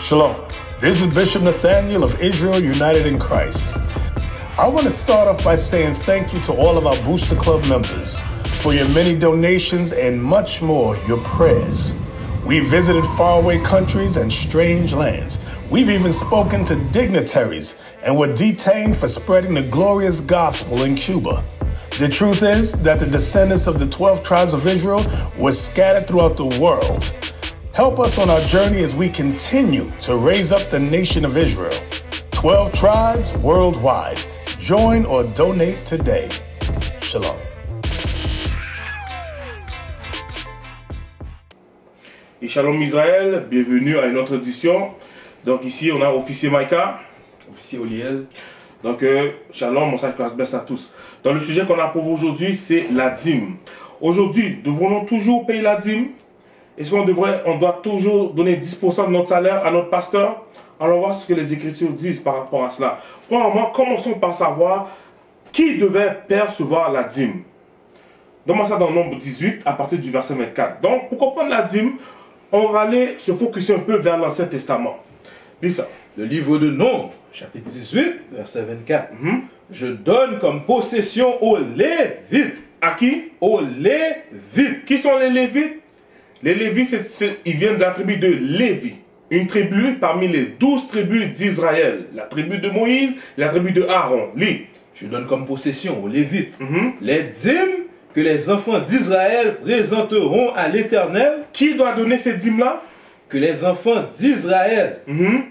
Shalom. This is Bishop Nathaniel of Israel United in Christ. I want to start off by saying thank you to all of our Booster Club members for your many donations and much more, your prayers. We visited faraway countries and strange lands. We've even spoken to dignitaries and were detained for spreading the glorious gospel in Cuba. The truth is that the descendants of the 12 tribes of Israel were scattered throughout the world. Help us on our journey as we continue to raise up the nation of Israel. 12 tribes worldwide. Join or donate today. Shalom. Et Shalom Israël, bienvenue à une autre édition. Donc ici on a officier Maïka, officier Oliel. Donc Shalom, mon salut blesse à tous. Donc le sujet qu'on a pour vous aujourd'hui, c'est la dîme. Aujourd'hui, devrons-nous toujours payer la dîme? Est-ce qu'on doit toujours donner 10% de notre salaire à notre pasteur? Allons voir ce que les Écritures disent par rapport à cela. Premièrement, commençons par savoir qui devait percevoir la dîme. Donne-moi ça dans Nombre 18, à partir du verset 24. Donc, pour comprendre la dîme, on va aller se focusser un peu vers l'Ancien Testament. Dis ça. Le livre de Nombre, chapitre 18, verset 24. Je donne comme possession aux Lévites. À qui? Aux Lévites. Qui sont les Lévites? Les Lévites, ils viennent de la tribu de Lévi. Une tribu parmi les 12 tribus d'Israël. La tribu de Moïse, la tribu de Aaron. Lis. Je donne comme possession aux Lévites les dîmes que les enfants d'Israël présenteront à l'Éternel. Qui doit donner ces dîmes-là? Que les enfants d'Israël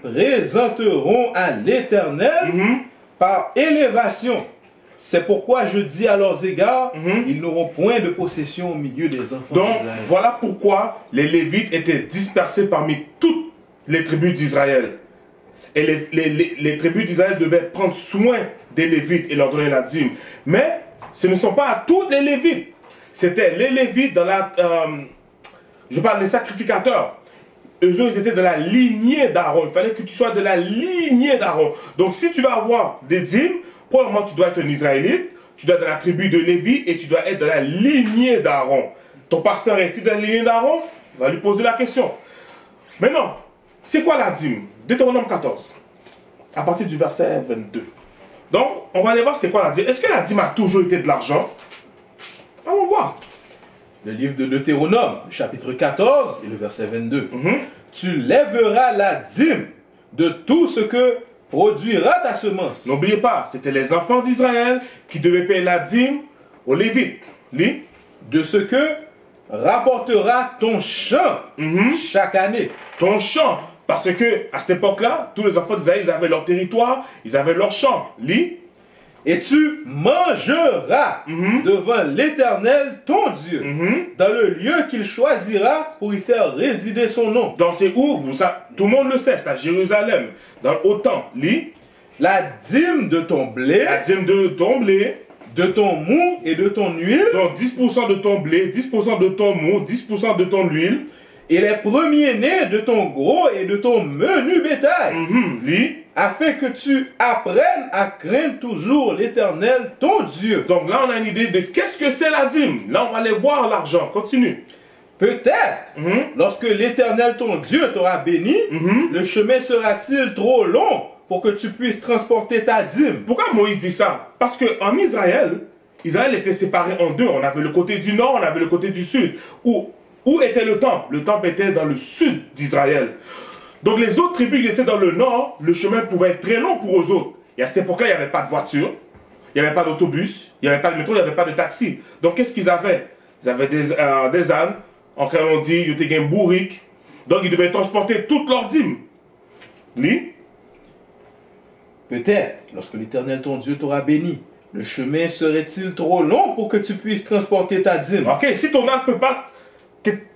présenteront à l'Éternel par élévation. C'est pourquoi je dis à leurs égards, ils n'auront point de possession au milieu des enfants d'Israël. Donc, voilà pourquoi les Lévites étaient dispersés parmi toutes les tribus d'Israël. Et les tribus d'Israël devaient prendre soin des Lévites et leur donner la dîme. Mais ce ne sont pas tous les Lévites. C'était les Lévites dans la... je parle des sacrificateurs. Eux, ils étaient de la lignée d'Aaron. Il fallait que tu sois de la lignée d'Aaron. Donc, si tu vas avoir des dîmes, premièrement, tu dois être un Israélite, tu dois être de la tribu de Lévi et tu dois être de la lignée d'Aaron. Ton pasteur est-il de la lignée d'Aaron? On va lui poser la question. Maintenant, c'est quoi la dîme? Deutéronome 14, à partir du verset 22. Donc, on va aller voir c'est quoi la dîme. Est-ce que la dîme a toujours été de l'argent? Allons voir. Le livre de Deutéronome, chapitre 14 et le verset 22. Tu lèveras la dîme de tout ce que produira ta semence. N'oubliez pas, c'était les enfants d'Israël qui devaient payer la dîme aux Lévites. Lis. De ce que rapportera ton champ chaque année. Ton champ. Parce que à cette époque-là, tous les enfants d'Israël, ils avaient leur territoire, ils avaient leur champ. Lis. Et tu mangeras devant l'Éternel ton Dieu, dans le lieu qu'il choisira pour y faire résider son nom. Donc c'est où? Tout le monde le sait, c'est à Jérusalem, dans le Haut-Temple. Lis. La dîme de ton blé, la dîme de ton blé, de ton mou et de ton huile. Donc 10% de ton blé, 10% de ton mou, 10% de ton huile. Et les premiers-nés de ton gros et de ton menu bétail. Lis. Afin que tu apprennes à craindre toujours l'Éternel, ton Dieu. Donc là, on a une idée de qu'est-ce que c'est la dîme. Là, on va aller voir l'argent. Continue. Peut-être, lorsque l'Éternel, ton Dieu, t'aura béni, le chemin sera-t-il trop long pour que tu puisses transporter ta dîme? Pourquoi Moïse dit ça? Parce qu'en Israël, Israël était séparé en deux. On avait le côté du nord, on avait le côté du sud. Où était le temple? Le temple était dans le sud d'Israël. Donc les autres tribus qui étaient dans le nord, le chemin pouvait être très long pour eux autres. Et à cette époque-là, il n'y avait pas de voiture, il n'y avait pas d'autobus, il n'y avait pas de métro, il n'y avait pas de taxi. Donc qu'est-ce qu'ils avaient? Ils avaient des ânes, en créant on dit, ils étaient bourriques. Donc ils devaient transporter toute leur dîme. Lis. Peut-être, lorsque l'Éternel ton Dieu t'aura béni, le chemin serait-il trop long pour que tu puisses transporter ta dîme? Ok, si ton âme ne peut pas,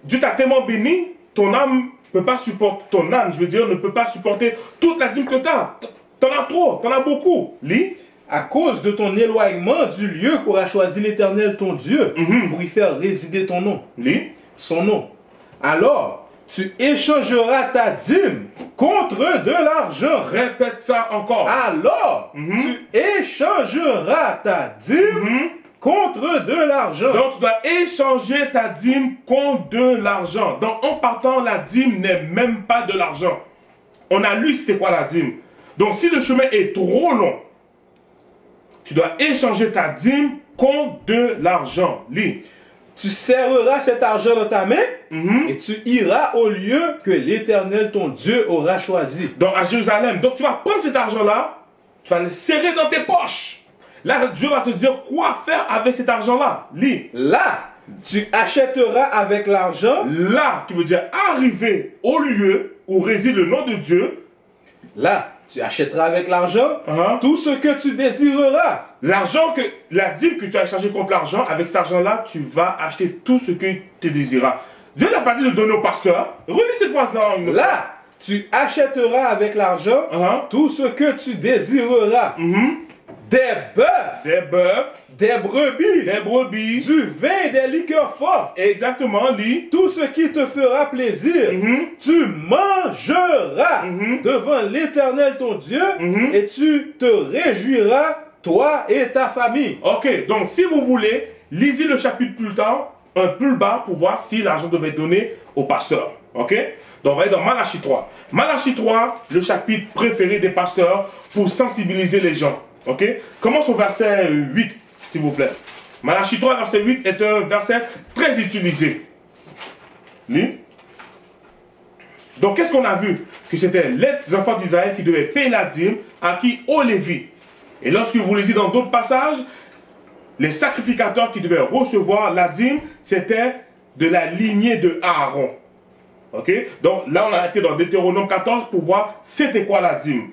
Dieu t'a tellement béni, ton âme peut pas supporter, ton âme, je veux dire, ne peut pas supporter toute la dîme que tu as. T'en as trop, t'en as beaucoup. Lis. À cause de ton éloignement du lieu qu'aura choisi l'Éternel ton Dieu pour y faire résider ton nom. Lis. Son nom. Alors, tu échangeras ta dîme contre de l'argent. Répète ça encore. Alors, tu échangeras ta dîme contre de l'argent. Donc, tu dois échanger ta dîme contre de l'argent. Donc, en partant, la dîme n'est même pas de l'argent. on a lu c'était quoi la dîme. Donc si le chemin est trop long, tu dois échanger ta dîme contre de l'argent. Lis. Tu serreras cet argent dans ta main et tu iras au lieu que l'Éternel ton Dieu aura choisi. Donc à Jérusalem. Donc tu vas prendre cet argent-là, tu vas le serrer dans tes poches. Là, Dieu va te dire quoi faire avec cet argent-là. Lis. Là, tu achèteras avec l'argent. Là, qui veut dire arriver au lieu où réside le nom de Dieu. Là, tu achèteras avec l'argent tout ce que tu désireras. L'argent que, la dîme que tu as échangé contre l'argent, avec cet argent-là, tu vas acheter tout ce que tu désireras. Dieu n'a pas dit de donner au pasteur. Relis cette phrase-là. Là, tu achèteras avec l'argent tout ce que tu désireras. Des bœufs, des brebis, du vin et des liqueurs fortes. Exactement, lis. Tout ce qui te fera plaisir, tu mangeras devant l'Éternel ton Dieu et tu te réjouiras, toi et ta famille. Ok, donc si vous voulez, lisez le chapitre plus tard, un peu bas, pour voir si l'argent devait être donné au pasteur. Ok? Donc on va aller dans Malachie 3. Malachie 3, le chapitre préféré des pasteurs pour sensibiliser les gens. Ok? Commence au verset 8, s'il vous plaît. Malachie 3, verset 8 est un verset très utilisé. Lis. Donc qu'est-ce qu'on a vu? Que c'était les enfants d'Israël qui devaient payer la dîme à qui? Aux Lévites. Et lorsque vous lisez dans d'autres passages, les sacrificateurs qui devaient recevoir la dîme, c'était de la lignée de Aaron. Ok? Donc là, on a été dans Deutéronome 14 pour voir c'était quoi la dîme.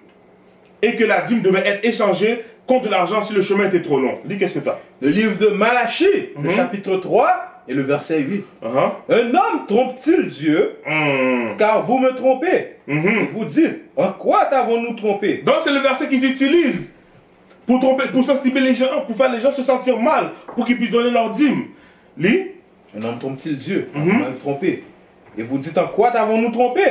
Et que la dîme devait être échangée contre de l'argent si le chemin était trop long. Lis, qu'est-ce que tu as? Le livre de Malachie, le chapitre 3 et le verset 8. Un homme trompe-t-il Dieu? Car vous me trompez. Et vous dites, en quoi t'avons-nous trompé? Donc c'est le verset qu'ils utilisent pour tromper, pour sensibiliser les gens, pour faire les gens se sentir mal, pour qu'ils puissent donner leur dîme. Lis. Un homme trompe-t-il Dieu? Vous m'avez trompé. Et vous dites, en quoi t'avons-nous trompé?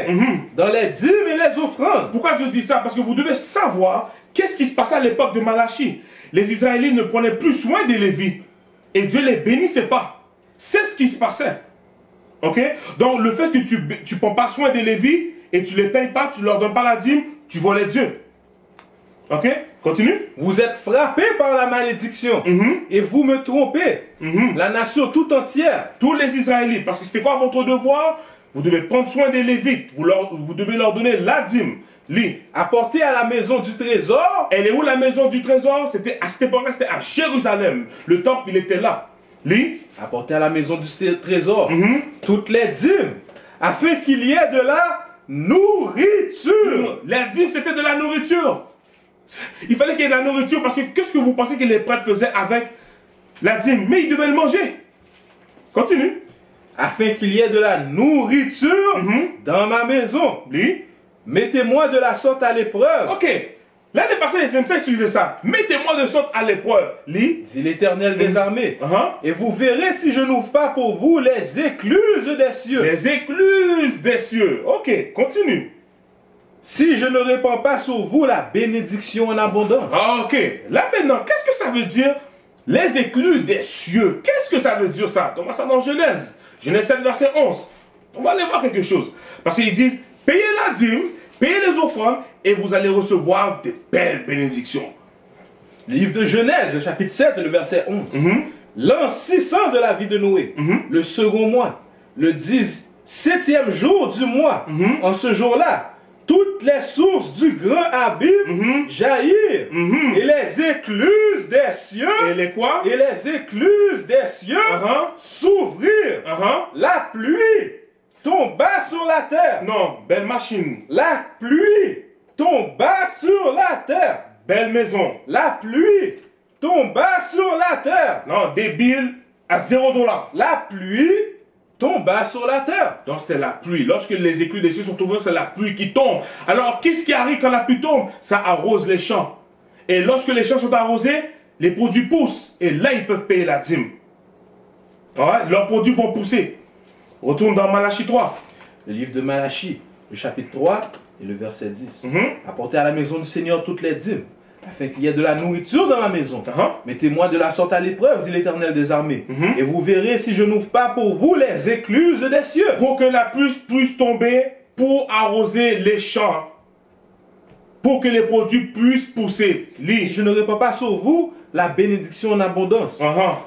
Dans les dîmes et les offrandes. Pourquoi Dieu dit ça? Parce que vous devez savoir qu'est-ce qui se passait à l'époque de Malachie. Les Israélites ne prenaient plus soin des Lévites. Et Dieu les bénissait pas. C'est ce qui se passait. Ok? Donc le fait que tu ne prends pas soin des Lévites et tu ne les payes pas, tu ne leur donnes pas la dîme, tu volais Dieu. Ok? Continue. Vous êtes frappés par la malédiction et vous me trompez. La nation tout entière. Tous les Israélites. Parce que c'était quoi votre devoir? Vous devez prendre soin des Lévites. Vous devez leur donner la dîme. Lis. Apportez à la maison du trésor. Elle est où la maison du trésor? C'était à cette époque-là, c'était à Jérusalem. Le temple, il était là. Lis. Apportez à la maison du trésor toutes les dîmes, afin qu'il y ait de la nourriture. La dîme, c'était de la nourriture. Il fallait qu'il y ait de la nourriture parce que qu'est-ce que vous pensez que les prêtres faisaient avec la dîme? Mais ils devaient le manger. Continue. Afin qu'il y ait de la nourriture dans ma maison. Lis. Mettez-moi de la sorte à l'épreuve. Ok. Là, les pasteurs, ils aiment ça utiliser ça. Mettez-moi de sorte à l'épreuve. Lis. Dit l'Éternel des armées. Et vous verrez si je n'ouvre pas pour vous les écluses des cieux. Les écluses des cieux. Ok, continue. Si je ne répands pas sur vous la bénédiction en abondance. Ok. Là maintenant, qu'est-ce que ça veut dire? Les éclus des cieux. Qu'est-ce que ça veut dire ça? On voit ça dans Genèse. Genèse 7, verset 11. On va aller voir quelque chose. Parce qu'ils disent, payez la dîme, payez les offrandes, et vous allez recevoir de belles bénédictions. Le livre de Genèse, le chapitre 7, le verset 11. L'an 600 de la vie de Noé, le second mois, le 17e jour du mois, en ce jour-là, toutes les sources du grand abîme jaillirent, et les écluses des cieux, et les quoi? Et les écluses des cieux s'ouvrirent. La pluie tomba sur la terre. Non, belle machine. La pluie tomba sur la terre. Belle maison. La pluie tomba sur la terre. Non, des billes à $0. La pluie tomba sur la terre. Donc c'était la pluie. Lorsque les éclus des cieux sont ouverts, c'est la pluie qui tombe. Alors qu'est-ce qui arrive quand la pluie tombe? Ça arrose les champs. Et lorsque les champs sont arrosés, les produits poussent. Et là, ils peuvent payer la dîme. Ouais, leurs produits vont pousser. Retourne dans Malachie 3. Le livre de Malachie, le chapitre 3 et le verset 10. Apportez à la maison du Seigneur toutes les dîmes, afin qu'il y ait de la nourriture dans ma maison. Mettez-moi de la sorte à l'épreuve, dit l'Éternel des armées. Et vous verrez si je n'ouvre pas pour vous les écluses des cieux. Pour que la pluie puisse tomber pour arroser les champs. pour que les produits puissent pousser. Si je ne répands pas sur vous la bénédiction en abondance,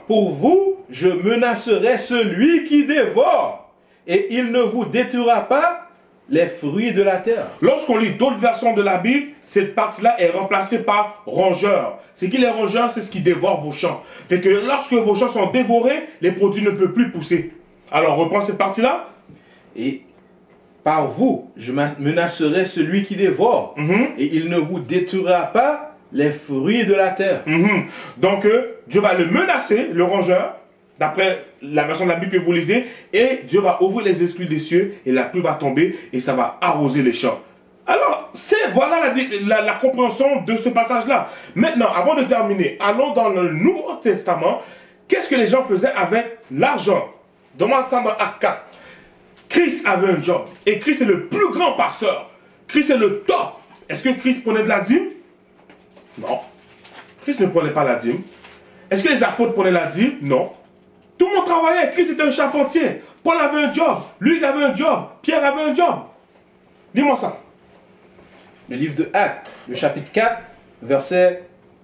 pour vous, je menacerai celui qui dévore, et il ne vous détruira pas les fruits de la terre. Lorsqu'on lit d'autres versions de la Bible, cette partie-là est remplacée par rongeurs. C'est qui les rongeurs? C'est ce qui dévore vos champs. Fait que lorsque vos champs sont dévorés, les produits ne peuvent plus pousser. Alors, reprends cette partie-là. Et par vous, je menacerai celui qui dévore, et il ne vous détruira pas les fruits de la terre. Donc, Dieu va le menacer, le rongeur, d'après la version de la Bible que vous lisez, et Dieu va ouvrir les escluves des cieux, et la pluie va tomber, et ça va arroser les champs. Alors, voilà la compréhension de ce passage-là. Maintenant, avant de terminer, allons dans le Nouveau Testament. Qu'est-ce que les gens faisaient avec l'argent? Demande ça dans Actes 4. Christ avait un job, et Christ est le plus grand pasteur. Christ est le top. Est-ce que Christ prenait de la dîme? Non. Christ ne prenait pas la dîme. Est-ce que les apôtres prenaient la dîme? Non. Tout le monde travaillait. Christ était un charpentier. Paul avait un job. Luc avait un job. Pierre avait un job. Dis-moi ça. Le livre de Actes, le chapitre 4, verset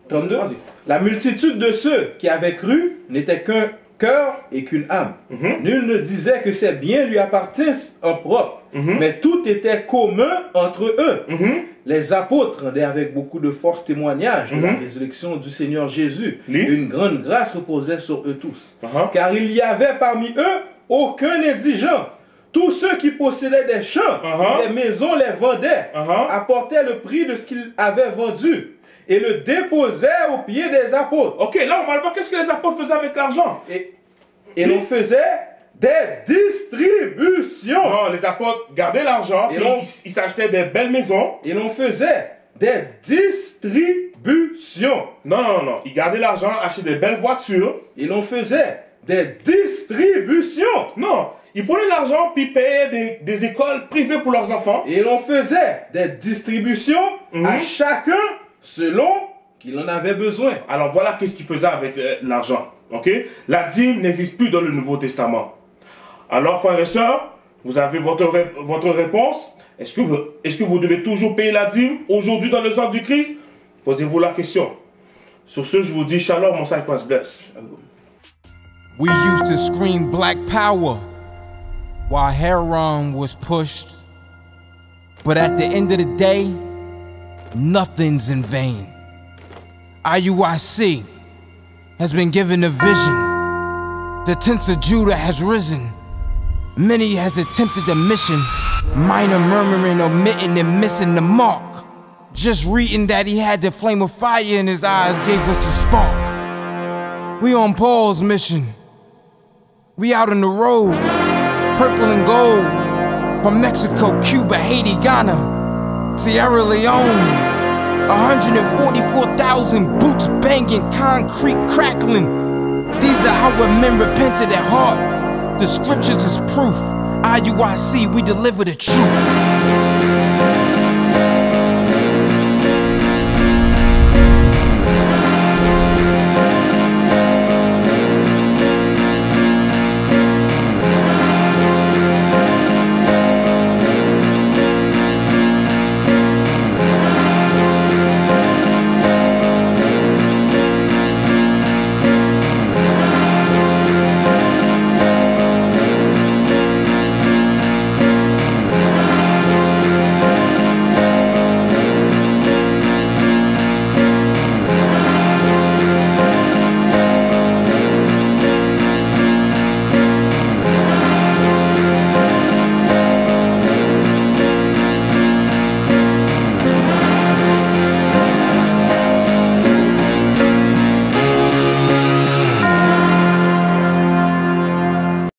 32. La multitude de ceux qui avaient cru n'était qu'un cœur et qu'une âme. Nul ne disait que ses biens lui appartissent en propre, mais tout était commun entre eux. Les apôtres rendaient avec beaucoup de force témoignage de la résurrection du Seigneur Jésus. Une grande grâce reposait sur eux tous. Car il y avait parmi eux aucun indigent. Tous ceux qui possédaient des champs, des maisons les vendaient, apportaient le prix de ce qu'ils avaient vendu et le déposaient aux pieds des apôtres. Ok, là on va voir qu'est-ce que les apôtres faisaient avec l'argent. Et l'on faisait des distributions. Non, les apôtres gardaient l'argent, ils s'achetaient des belles maisons. Et l'on faisait des distributions. Non, ils gardaient l'argent, achetaient des belles voitures. Et l'on faisait des distributions. Non, ils prenaient l'argent puis payaient des écoles privées pour leurs enfants. Et l'on faisait des distributions à chacun selon qu'il en avait besoin. Alors voilà qu'est-ce qu'ils faisaient avec l'argent. Ok? La dîme n'existe plus dans le Nouveau Testament. Alors frères et sœurs, vous avez votre réponse. Est-ce que vous devez toujours payer la dîme aujourd'hui dans le sang du Christ? Posez-vous la question. Sur ce, je vous dis shalom, mon sacrifice bless. We used to scream black power while heroin was pushed. But at the end of the day, nothing's in vain. IUIC has been given a vision. The tents of Judah has risen. Many has attempted the mission. Minor murmuring, omitting, and missing the mark. Just reading that he had the flame of fire in his eyes gave us the spark. We on Paul's mission. We out on the road, purple and gold. From Mexico, Cuba, Haiti, Ghana, Sierra Leone. 144,000 boots banging, concrete crackling. These are how men repented at heart. The scriptures is proof. IUIC, we deliver the truth.